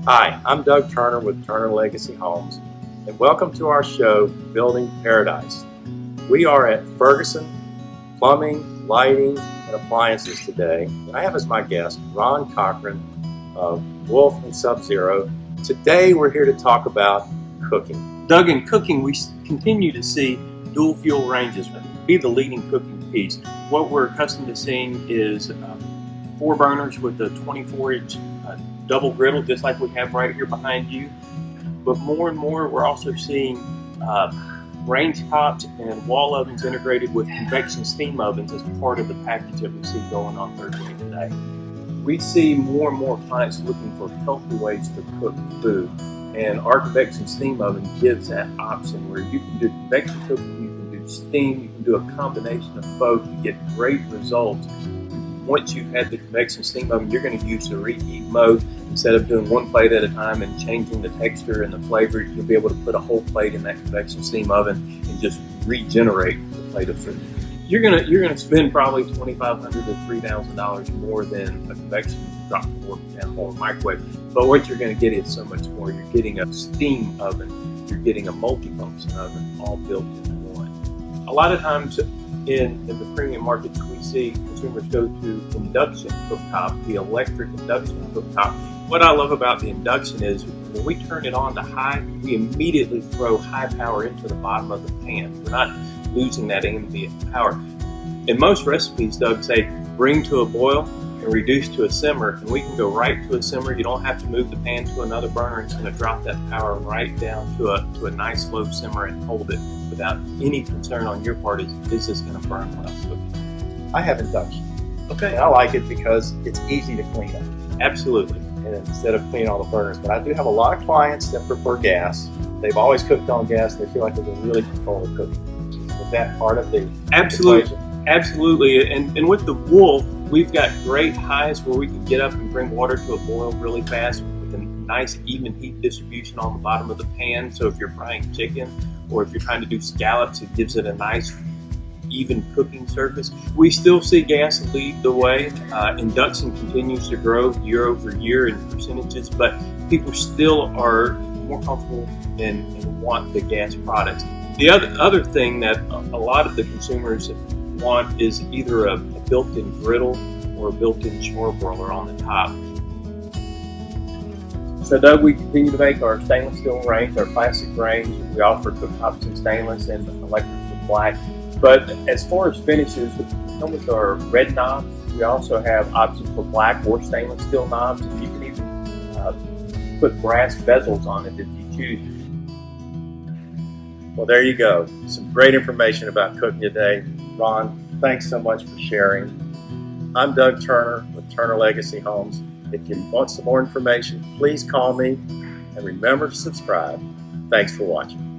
Hi, I'm Doug Turner with Turner Legacy Homes, and welcome to our show, Building Paradise. We are at Ferguson Plumbing, Lighting, and Appliances today. And I have as my guest Ron Cochran of Wolf and Subzero. Today we're here to talk about cooking. Doug, in cooking, we continue to see dual fuel ranges be the leading cooking piece. What we're accustomed to seeing is 4 burners with a 24-inch double griddle, just like we have right here behind you. But more and more, we're also seeing range tops and wall ovens integrated with convection steam ovens as part of the package that we see going on Thursday today. We see more and more clients looking for healthy ways to cook food, and our convection steam oven gives that option where you can do convection cooking, you can do steam, you can do a combination of both to get great results. Once you've had the convection steam oven, you're going to use the reheat mode. Instead of doing one plate at a time and changing the texture and the flavor, you'll be able to put a whole plate in that convection steam oven and just regenerate the plate of food. You're gonna spend probably $2,500 to $3,000 more than a convection drop fork and or microwave. But what you're going to get is so much more. You're getting a steam oven, you're getting a multifunction oven, all built into one. A lot of times in the premium markets, we see consumers go to induction cooktop, the electric induction cooktop. What I love about the induction is when we turn it on to high, we immediately throw high power into the bottom of the pan. We're not losing that ambient power. In most recipes, Doug, say bring to a boil and reduce to a simmer, and we can go right to a simmer. You don't have to move the pan to another burner. It's going to drop that power right down to a nice low simmer and hold it without any concern on your part. Is this going to burn when I'm cooking? I have induction. Okay. And I like it because it's easy to clean up. Absolutely. And instead of cleaning all the burners. But I do have a lot of clients that prefer gas. They've always cooked on gas. They feel like they can really control the cooking. Is that part of the Absolutely. equation? Absolutely. And with the Wolf, we've got great highs where we can get up and bring water to a boil really fast with a nice even heat distribution on the bottom of the pan. So if you're frying chicken or if you're trying to do scallops, it gives it a nice even cooking surface. We still see gas lead the way. Induction continues to grow year over year in percentages, but people still are more comfortable and want the gas products. The other thing that a lot of the consumers want is either a built-in griddle or a built-in char broiler on the top. So Doug, we continue to make our stainless steel range, our classic range. We offer cooktops in stainless and electrics in black. But as far as finishes, we come with our red knobs. We also have options for black or stainless steel knobs, and you can even put brass bezels on it if you choose. Well, there you go. Some great information about cooking today. Ron, thanks so much for sharing. I'm Doug Turner with Turner Legacy Homes. If you want some more information, please call me, and remember to subscribe. Thanks for watching.